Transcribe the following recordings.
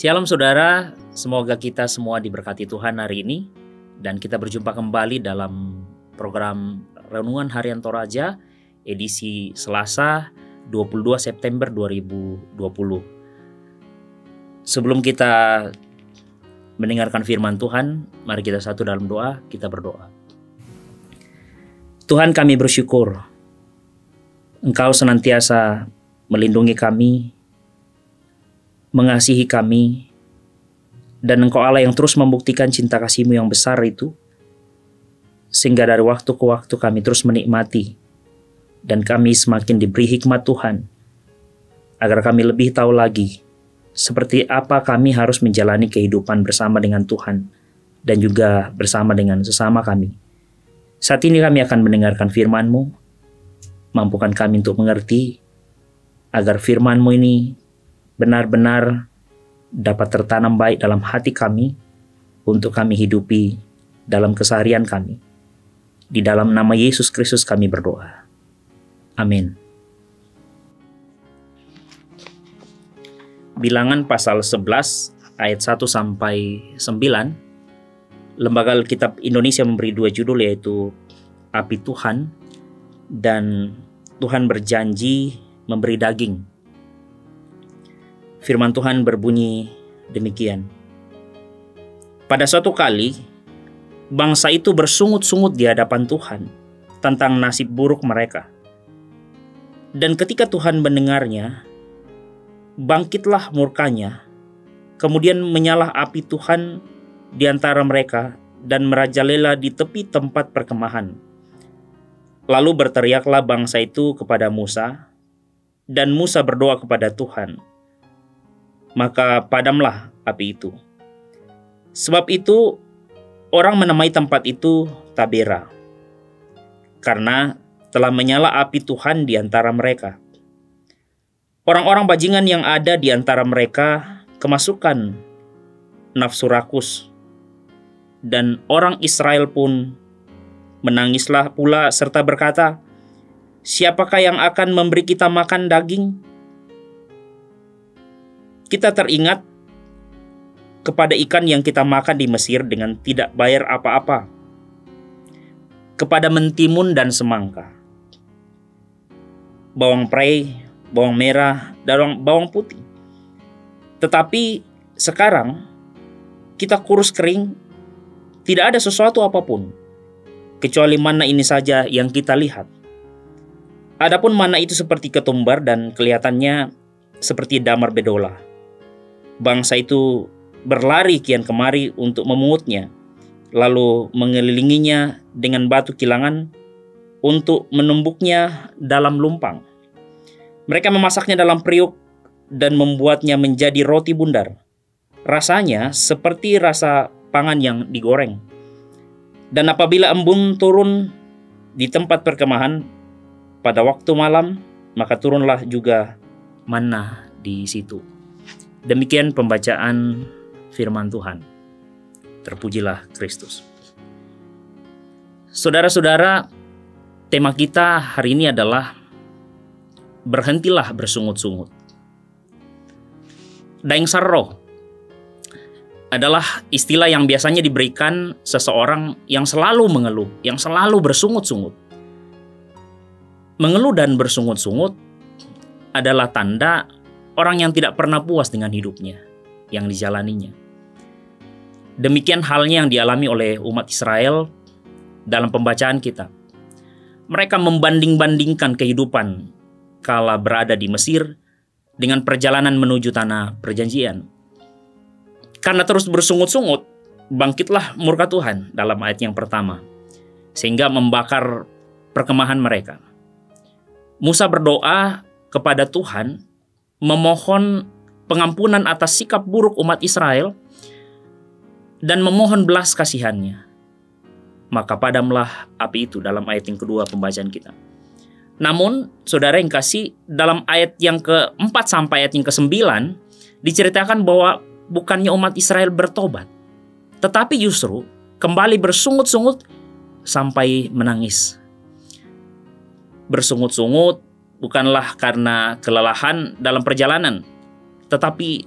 Shalom saudara, semoga kita semua diberkati Tuhan hari ini dan kita berjumpa kembali dalam program Renungan Harian Toraja edisi Selasa 22 September 2020. Sebelum kita mendengarkan firman Tuhan, mari kita satu dalam doa, kita berdoa. Tuhan, kami bersyukur Engkau senantiasa melindungi kami, mengasihi kami, dan Engkau Allah yang terus membuktikan cinta kasih-Mu yang besar itu, sehingga dari waktu ke waktu kami terus menikmati, dan kami semakin diberi hikmat Tuhan, agar kami lebih tahu lagi seperti apa kami harus menjalani kehidupan bersama dengan Tuhan, dan juga bersama dengan sesama kami. Saat ini kami akan mendengarkan firman-Mu, mampukan kami untuk mengerti, agar firman-Mu ini benar-benar dapat tertanam baik dalam hati kami untuk kami hidupi dalam keseharian kami. Di dalam nama Yesus Kristus kami berdoa. Amin. Bilangan pasal 11 ayat 1 sampai 9. Lembaga Alkitab Indonesia memberi dua judul, yaitu Api Tuhan dan Tuhan berjanji memberi daging. Firman Tuhan berbunyi demikian. Pada suatu kali, bangsa itu bersungut-sungut di hadapan Tuhan tentang nasib buruk mereka. Dan ketika Tuhan mendengarnya, bangkitlah murkanya, kemudian menyala api Tuhan di antara mereka dan merajalela di tepi tempat perkemahan. Lalu berteriaklah bangsa itu kepada Musa, dan Musa berdoa kepada Tuhan. Maka padamlah api itu. Sebab itu orang menamai tempat itu Tabera, karena telah menyala api Tuhan di antara mereka. Orang-orang bajingan yang ada di antara mereka kemasukan nafsu rakus, dan orang Israel pun menangislah pula serta berkata, "Siapakah yang akan memberi kita makan daging?" Kita teringat kepada ikan yang kita makan di Mesir dengan tidak bayar apa-apa, kepada mentimun dan semangka, bawang prei, bawang merah, dan bawang putih. Tetapi sekarang kita kurus kering, tidak ada sesuatu apapun, kecuali mana ini saja yang kita lihat. Adapun mana itu seperti ketumbar dan kelihatannya seperti damar bedola. Bangsa itu berlari kian kemari untuk memungutnya, lalu mengelilinginya dengan batu kilangan untuk menumbuknya dalam lumpang. Mereka memasaknya dalam periuk dan membuatnya menjadi roti bundar. Rasanya seperti rasa pangan yang digoreng. Dan apabila embun turun di tempat perkemahan pada waktu malam, maka turunlah juga manna di situ. Demikian pembacaan firman Tuhan. Terpujilah Kristus. Saudara-saudara, tema kita hari ini adalah berhentilah bersungut-sungut. Daeng sarro adalah istilah yang biasanya diberikan seseorang yang selalu mengeluh, yang selalu bersungut-sungut. Mengeluh dan bersungut-sungut adalah tanda orang yang tidak pernah puas dengan hidupnya yang dijalaninya. Demikian halnya yang dialami oleh umat Israel dalam pembacaan kita. Mereka membanding-bandingkan kehidupan kala berada di Mesir dengan perjalanan menuju tanah perjanjian. Karena terus bersungut-sungut, bangkitlah murka Tuhan dalam ayat yang pertama, sehingga membakar perkemahan mereka. Musa berdoa kepada Tuhan, memohon pengampunan atas sikap buruk umat Israel dan memohon belas kasihannya. Maka padamlah api itu dalam ayat yang kedua pembacaan kita. Namun, saudara yang kasih, dalam ayat yang keempat sampai ayat yang ke-9 diceritakan bahwa bukannya umat Israel bertobat, tetapi justru kembali bersungut-sungut sampai menangis. Bersungut-sungut bukanlah karena kelelahan dalam perjalanan, tetapi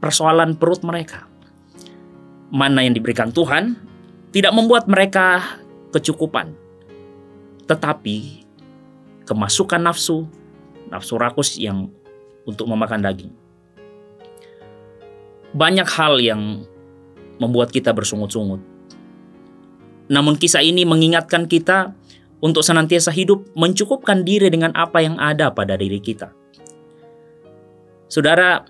persoalan perut mereka. Mana yang diberikan Tuhan tidak membuat mereka kecukupan, tetapi kemasukan nafsu rakus yang untuk memakan daging. Banyak hal yang membuat kita bersungut-sungut. Namun kisah ini mengingatkan kita untuk senantiasa hidup mencukupkan diri dengan apa yang ada pada diri kita. Saudara,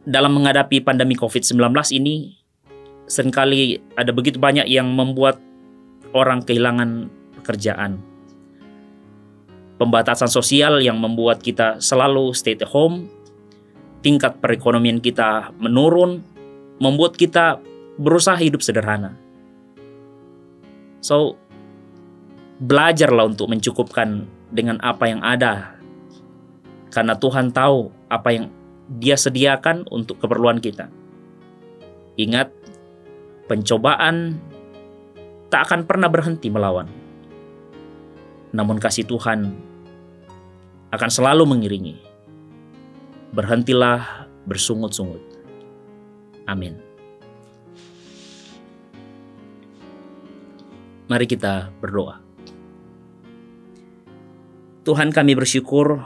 dalam menghadapi pandemi COVID-19 ini, seringkali ada begitu banyak yang membuat orang kehilangan pekerjaan. Pembatasan sosial yang membuat kita selalu stay at home, tingkat perekonomian kita menurun, membuat kita berusaha hidup sederhana. So, belajarlah untuk mencukupkan dengan apa yang ada, karena Tuhan tahu apa yang Dia sediakan untuk keperluan kita. Ingat, pencobaan tak akan pernah berhenti melawan. Namun kasih Tuhan akan selalu mengiringi. Berhentilah bersungut-sungut. Amin. Mari kita berdoa. Tuhan, kami bersyukur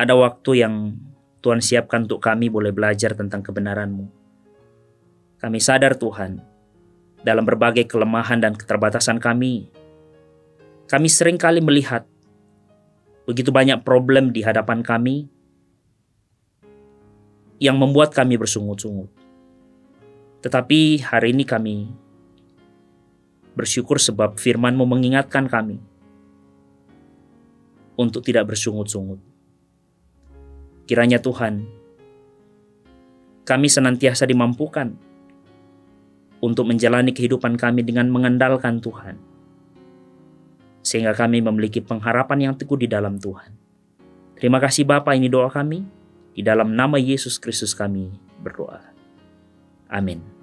ada waktu yang Tuhan siapkan untuk kami boleh belajar tentang kebenaran-Mu. Kami sadar Tuhan, dalam berbagai kelemahan dan keterbatasan kami seringkali melihat begitu banyak problem di hadapan kami yang membuat kami bersungut-sungut. Tetapi hari ini kami bersyukur sebab firman-Mu mengingatkan kami untuk tidak bersungut-sungut. Kiranya Tuhan, kami senantiasa dimampukan untuk menjalani kehidupan kami dengan mengandalkan Tuhan, sehingga kami memiliki pengharapan yang teguh di dalam Tuhan. Terima kasih Bapa, ini doa kami. Di dalam nama Yesus Kristus kami berdoa. Amin.